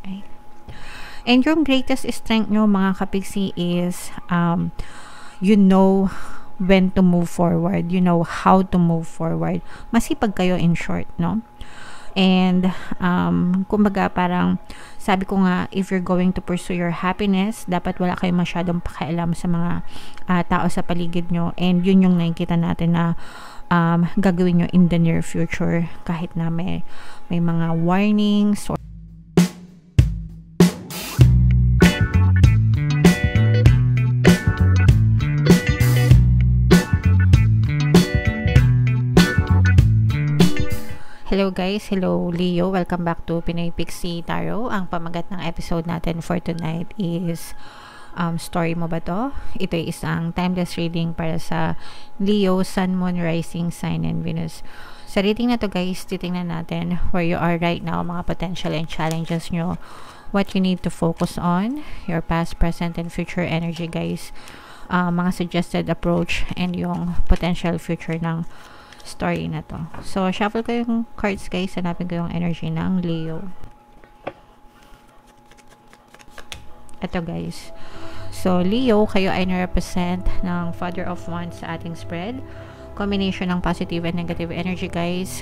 Right? And yung greatest strength nyo mga kapiksi is you know when to move forward. You know how to move forward. Masipag kayo in short, no? And kumbaga parang sabi ko nga, if you're going to pursue your happiness, dapat wala kayong masyadong pakialam sa mga tao sa paligid nyo. And yun yung nakikita natin na gagawin nyo in the near future, kahit na may mga warnings or hello guys, hello Leo, welcome back to Pinoy Pixie Tarot. Ang pamagat ng episode natin for tonight is story mo ba to? Ito ay isang timeless reading para sa Leo, Sun, Moon, Rising, Sign, and Venus. Sa reading na to guys, titingnan natin where you are right now, mga potential and challenges nyo, what you need to focus on, your past, present, and future energy guys, mga suggested approach, and yung potential future ng story na to. So, shuffle ko yung cards guys. Hanapin ko yung energy ng Leo. Ito guys. So, Leo, kayo ay na-represent ng Father of Wands sa ating spread. Combination ng positive and negative energy guys.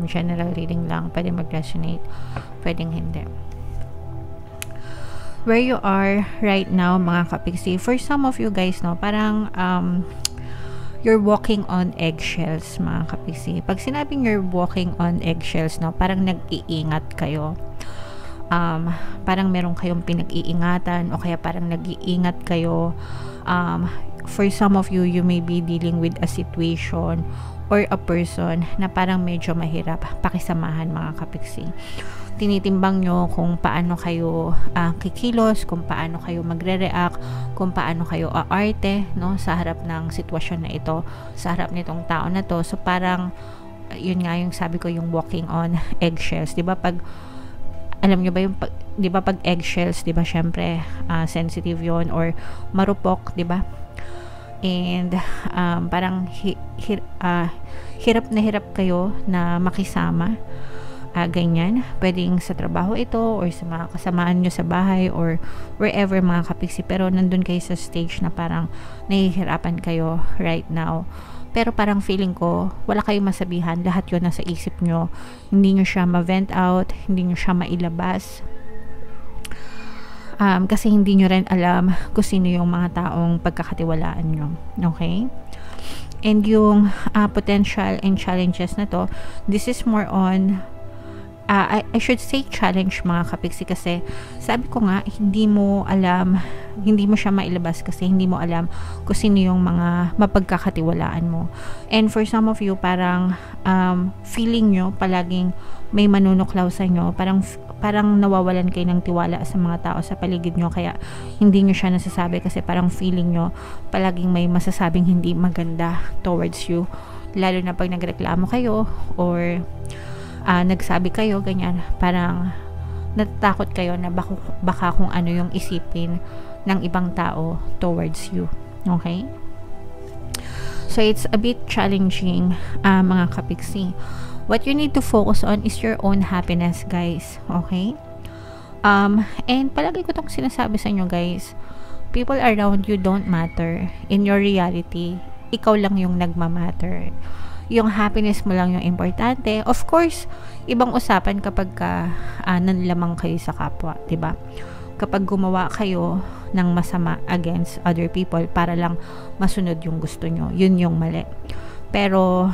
General reading lang. Pwede mag-resonate. Pwedeng hindi. Where you are right now, mga kapiksi. For some of you guys, no, parang you're walking on eggshells, mga kapiksi. Pag sinabing you're walking on eggshells, no, parang nag-iingat kayo. Parang meron kayong pinag-iingatan o kaya parang nag-iingat kayo. For some of you, you may be dealing with a situation or a person na parang medyo mahirap pakisamahan, mga kapiksi. Tinitimbang nyo kung paano kayo kikilos, kung paano kayo magre-react, kung paano kayo aarte, no, sa harap ng sitwasyon na ito, sa harap nitong tao na to. So parang yun nga yung sabi ko, yung walking on eggshells, 'di ba? Pag alam nyo ba yung 'di ba pag eggshells, 'di ba, syempre sensitive yon or marupok, 'di ba? And parang hirap na hirap kayo na makisama. Ganyan, pwedeng sa trabaho ito or sa mga kasamaan nyo sa bahay or wherever, mga kapiksi, pero nandun kayo sa stage na parang nahihirapan kayo right now, pero parang feeling ko wala kayong masabihan, lahat yun nasa isip nyo, hindi nyo siya ma-vent out, hindi nyo siya mailabas, kasi hindi nyo rin alam kung sino yung mga taong pagkakatiwalaan nyo. Okay? And yung potential and challenges na to, this is more on I should say challenge, mga kapiksi, kasi sabi ko nga, hindi mo alam, hindi mo siya mailabas kasi hindi mo alam kung sino yung mga mapagkakatiwalaan mo. And for some of you, parang feeling nyo palaging may manunuklaw sa inyo, parang nawawalan kayo ng tiwala sa mga tao sa paligid nyo, kaya hindi nyo siya nasasabi kasi parang feeling nyo palaging may masasabing hindi maganda towards you, lalo na pag nagreklamo kayo or nagsabi kayo, ganyan, parang natatakot kayo na baka kung ano yung isipin ng ibang tao towards you. Okay? So, it's a bit challenging, mga kapiksi. What you need to focus on is your own happiness, guys. Okay? And palagi ko itong sinasabi sa inyo, guys, people around you don't matter. In your reality, ikaw lang yung nagmamatter. Yung happiness mo lang yung importante. Of course, ibang usapan kapag nanlamang kayo sa kapwa, 'di ba? Kapag gumawa kayo ng masama against other people para lang masunod yung gusto nyo, yun yung mali. Pero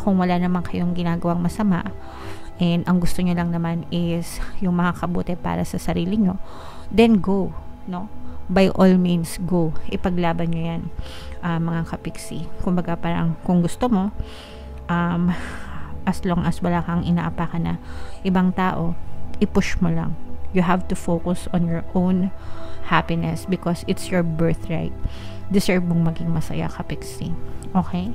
kung wala naman kayong ginagawang masama and ang gusto nyo lang naman is yung makakabuti para sa sarili nyo, then go, no? By all means, go. Ipaglaban nyo yan, mga kapiksi. Kumbaga parang kung gusto mo, as long as wala kang inaapakan na ibang tao, i-push mo lang. You have to focus on your own happiness because it's your birthright. Deserve mong maging masaya, kapiksi. Okay?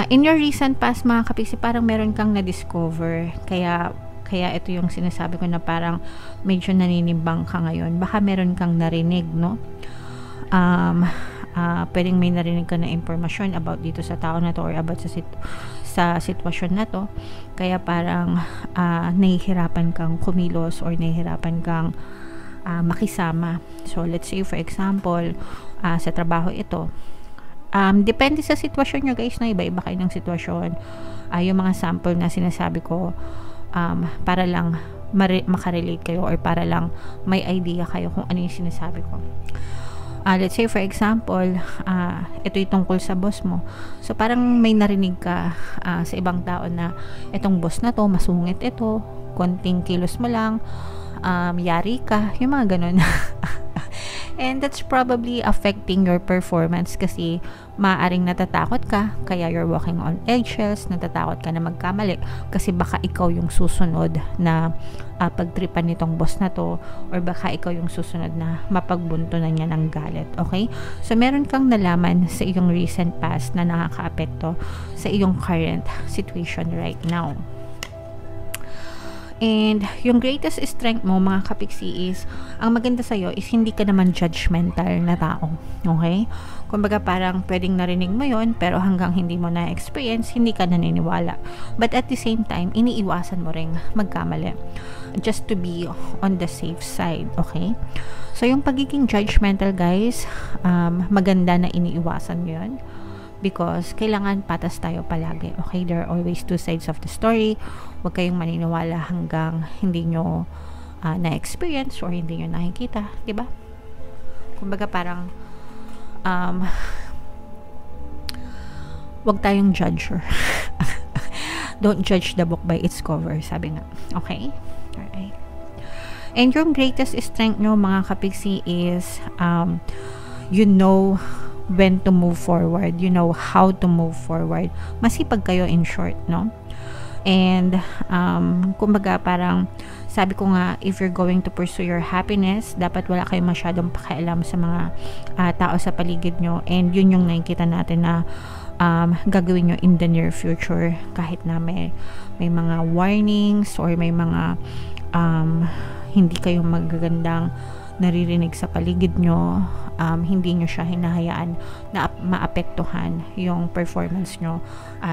In your recent past, mga kapiksi, parang meron kang na-discover. Kaya ito yung sinasabi ko na parang medyo naninimbang ka ngayon. Baka meron kang narinig, no? Pwedeng may narinig ka na impormasyon about dito sa tao na to or about sa sitwasyon na to, kaya parang nahihirapan kang kumilos or nahihirapan kang makisama. So let's say for example, sa trabaho ito, depende sa sitwasyon nyo guys, na iba-iba kayo ng sitwasyon. Yung mga sample na sinasabi ko, para lang makarelate kayo or para lang may idea kayo kung ano yung sinasabi ko. Let's say for example, ito yung tungkol sa boss mo. So parang may narinig ka sa ibang tao na itong boss na to, masungit ito, konting kilos mo lang, yari ka, yung mga ganun. And that's probably affecting your performance kasi maaaring natatakot ka, kaya you're walking on eggshells, natatakot ka na magkamali kasi baka ikaw yung susunod na pagtripan nitong boss na to, or baka ikaw yung susunod na mapagbunto na niya ng galit. Okay? So meron kang nalaman sa iyong recent past na nakakaapekto sa iyong current situation right now. And yung greatest strength mo, mga kapiksi, is ang maganda sa'yo is hindi ka naman judgmental na tao. Okay? Kumbaga parang pwedeng narinig mo yon, pero hanggang hindi mo na-experience, hindi ka naniniwala. But at the same time, iniiwasan mo ring magkamali. Just to be on the safe side. Okay? So yung pagiging judgmental guys, maganda na iniiwasan mo yun. Because kailangan patas tayo palagi. Okay? There are always two sides of the story. Huwag kayong maniniwala hanggang hindi nyo na-experience or hindi nyo nakikita. Diba? Kumbaga parang huwag tayong judger. Don't judge the book by its cover. Sabi nga. Okay? Alright. And your greatest strength nyo, mga kapiksi, is you know when to move forward, you know how to move forward. Masipag kayo, in short, no? And kumbaga parang sabi ko nga, if you're going to pursue your happiness, dapat wala kayong masyadong pakialam sa mga tao sa paligid nyo, and yun yung nakikita natin na gagawin nyo in the near future. Kahit na may mga warnings or may mga hindi kayong magagandang naririnig sa paligid nyo, hindi nyo siya hinahayaan na maapektuhan yung performance nyo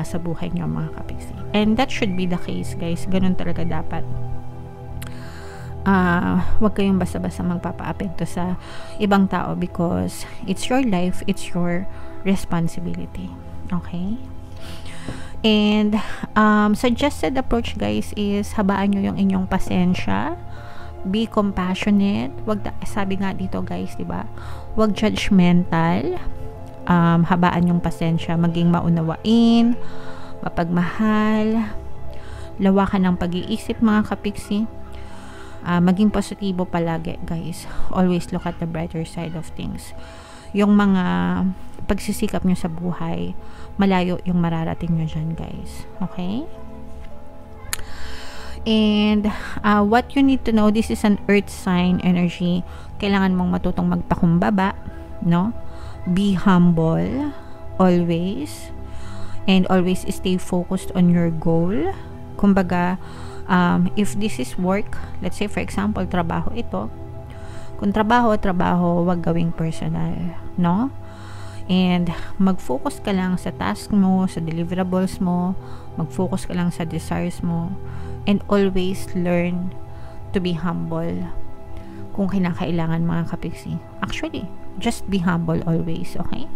sa buhay nyo, mga kapiksi. And that should be the case, guys. Ganun talaga dapat. Huwag kayong basta-basta magpapaapekto sa ibang tao because it's your life, it's your responsibility. Okay? And suggested approach, guys, is habaan nyo yung inyong pasensya. Be compassionate. Sabi nga dito, guys, diba? Huwag judgmental. Habaan yung pasensya. Maging maunawain, mapagmahal, lawakan ng pag-iisip, mga kapiksi. Maging positibo palagi, guys. Always look at the brighter side of things. Yung mga pagsisikap nyo sa buhay, malayo yung mararating nyo dyan, guys. Okay? And what you need to know, this is an earth sign energy. Kailangan mong matutong magpakumbaba, no? Be humble always, and always stay focused on your goal. Kumbaga, if this is work, let's say for example trabaho ito, kung trabaho, wag gawing personal, no? And mag-focus ka lang sa task mo, sa deliverables mo, mag-focus ka lang sa desires mo, and always learn to be humble kung kinakailangan, mga kapiksi. Actually, just be humble always, okay?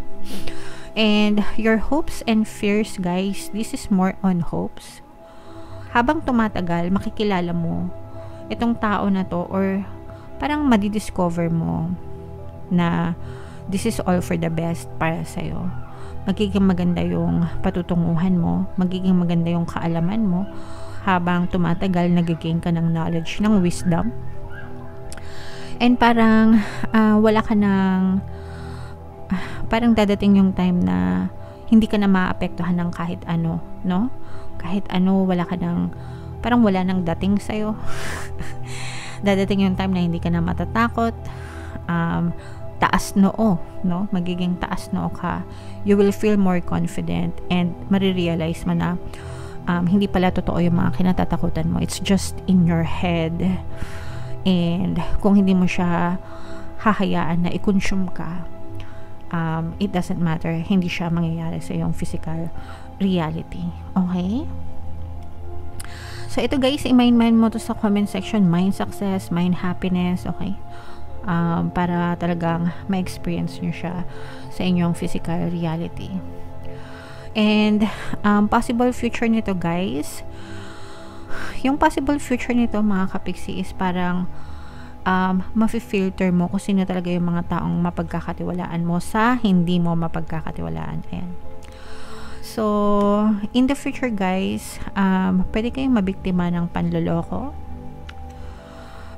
And your hopes and fears, guys, this is more on hopes. Habang tumatagal, makikilala mo itong tao na to, or parang madidiscover mo na this is all for the best para sa'yo. Magiging maganda yung patutunguhan mo, magiging maganda yung kaalaman mo, habang tumatagal, nag-gain ka ng knowledge, ng wisdom. And parang wala ka ng parang dadating yung time na hindi ka na maapektuhan ng kahit ano, no? Kahit ano, wala ka ng, parang wala nang dating sa'yo. Dadating yung time na hindi ka na matatakot, taas noo, no? Magiging taas noo ka. You will feel more confident, and marirealize mo na hindi pala totoo yung mga kinatatakutan mo. It's just in your head. And kung hindi mo siya hahayaan na i-consume ka, it doesn't matter. Hindi siya mangyayari sa iyong physical reality. Okay? So, ito guys, i-mind mo to sa comment section. Mind success, mind happiness, okay? Para talagang ma-experience nyo siya sa inyong physical reality. And, possible future nito guys, yung possible future nito mga kapiksi is parang mafi-filter mo kung sino talaga yung mga taong mapagkakatiwalaan mo sa hindi mo mapagkakatiwalaan. Ayan. So, in the future guys, pwede kayong mabiktima ng panloloko.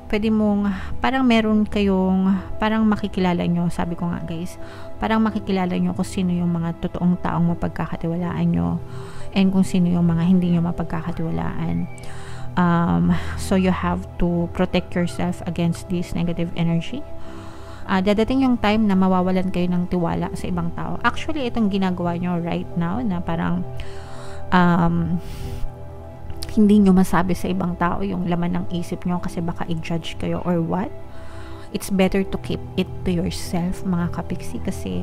Pwede mong, parang meron kayong, parang makikilala nyo, sabi ko nga guys, parang makikilala nyo kung sino yung mga totoong taong mapagkakatiwalaan nyo and kung sino yung mga hindi nyo mapagkakatiwalaan. So, you have to protect yourself against this negative energy. Dadating yung time na mawawalan kayo ng tiwala sa ibang tao. Actually, itong ginagawa nyo right now na parang hindi nyo masabi sa ibang tao yung laman ng isip nyo kasi baka i-judge kayo or what. It's better to keep it to yourself mga kapiksi kasi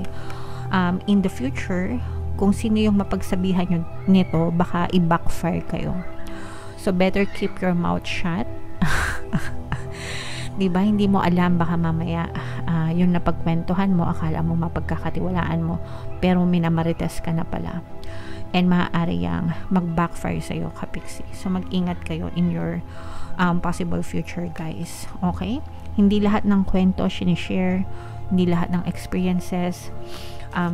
in the future, kung sino yung mapagsabihan nyo nito, baka i-backfire kayo. So, better keep your mouth shut. Diba? Hindi mo alam, baka mamaya yung napagkwentuhan mo, akala mo mapagkakatiwalaan mo, pero minamarites ka na pala. And maaari yang mag-backfire sa'yo, kapiksi. So, mag-ingat kayo in your possible future, guys. Okay? Hindi lahat ng kwento sinishare, hindi lahat ng experiences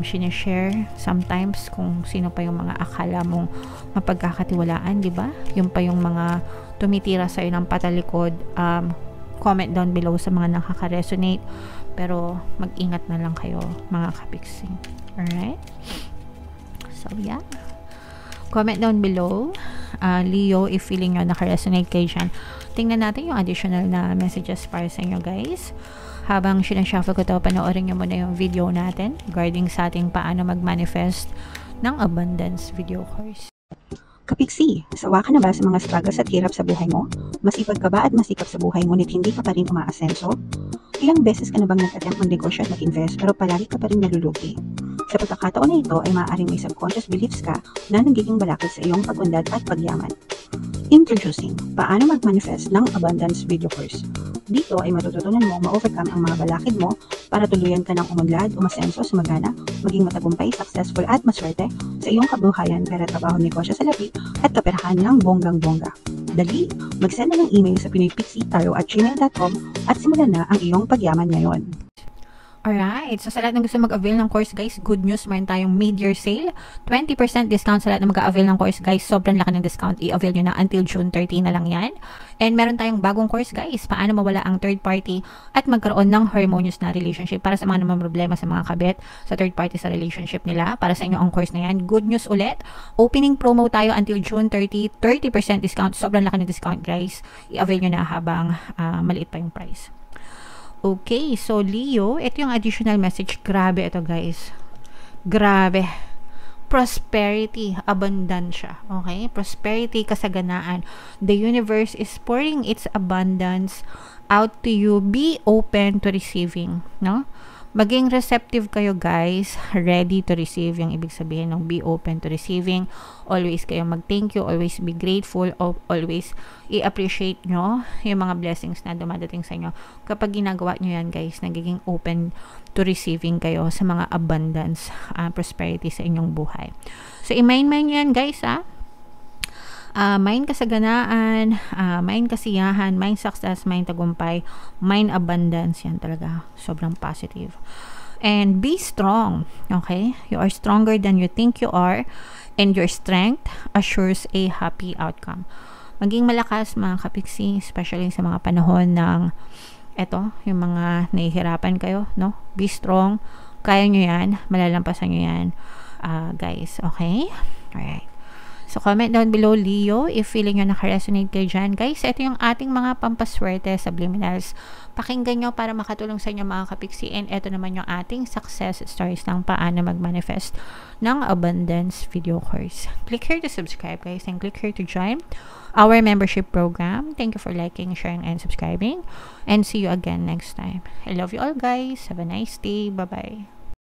sinishare. Sometimes, kung sino pa yung mga akala mong mapagkakatiwalaan, diba? Yung pa yung mga tumitira sa'yo ng patalikod, comment down below sa mga nakaka-resonate, pero mag-ingat na lang kayo mga kapiksi. Alright? So, yeah. Comment down below, Leo, if feeling nyo naka-resonate kayo dyan. Tingnan natin yung additional na messages para sa inyo guys. Habang sinashuffle ko to, panoorin nyo muna yung video natin regarding sa ating paano mag-manifest ng abundance video course. Kapiksi, sawa ka na ba sa mga struggles at hirap sa buhay mo? Masipag ka ba at masikap sa buhay ngunit hindi ka pa rin umaasenso? Ilang beses ka na bang nag-attempt ng negosyo at nag-invest pero palagi ka pa rin nalulugi? Sa pagkakataon na ito ay maaaring may subconscious beliefs ka na nagiging balakid sa iyong pag-unlad at pagyaman. Introducing, paano mag-manifest ng abundance video course. Dito ay matututunan mo ma-overcome ang mga balakid mo para tuluyan ka ng umunlad, umasenso, sumagana, maging matagumpay, successful at maswerte sa iyong kabuhayan, pera, trabaho, negosyo sa lapi at kaperahan ng bonggang-bongga. Dali, mag-send na ng email sa pinoypixitaro@gmail.com at simulan na ang iyong pagyaman ngayon. Alright, so sa lahat ng gusto mag-avail ng course guys, good news, mayroon tayong mid-year sale, 20% discount sa lahat ng mag-avail ng course guys, sobrang laki ng discount, i-avail nyo na until June 30 na lang yan. And meron tayong bagong course guys, paano mawala ang third party at magkaroon ng harmonious na relationship para sa mga naman problema sa mga kabit, sa third party sa relationship nila, para sa inyo ang course na yan. Good news ulit, opening promo tayo until June 30, 30% discount, sobrang laki ng discount guys, i-avail nyo na habang maliit pa yung price. Okay, so Leo, ito yung additional message. Grabe ito guys. Grabe. Prosperity, abundansya. Okay? Prosperity, kasaganaan. The universe is pouring its abundance out to you. Be open to receiving. No? Maging receptive kayo guys, ready to receive, yung ibig sabihin ng be open to receiving. Always kayo mag-thank you, always be grateful, always i-appreciate nyo yung mga blessings na dumadating sa inyo. Kapag ginagawa nyo yan guys, nagiging open to receiving kayo sa mga abundance, prosperity sa inyong buhay. So, i-mind nyo yan guys mind kasaganaan, mind kasiyahan, mind success, mind tagumpay, mind abundance, yan talaga, sobrang positive. And be strong, okay? You are stronger than you think you are, and your strength assures a happy outcome. Maging malakas mga kapiksi, especially sa mga panahon ng eto, yung mga nahihirapan kayo, no? Be strong, kaya nyo yan, malalampasan nyo yan, guys, okay? Alright. So, comment down below, Leo, if feeling nyo naka-resonate kayo dyan. Guys, ito yung ating mga pampaswerte, subliminals. Pakinggan nyo para makatulong sa inyo mga kapiksi. And ito naman yung ating success stories ng paano mag-manifest ng abundance video course. Click here to subscribe, guys, and click here to join our membership program. Thank you for liking, sharing, and subscribing. And see you again next time. I love you all, guys. Have a nice day. Bye-bye.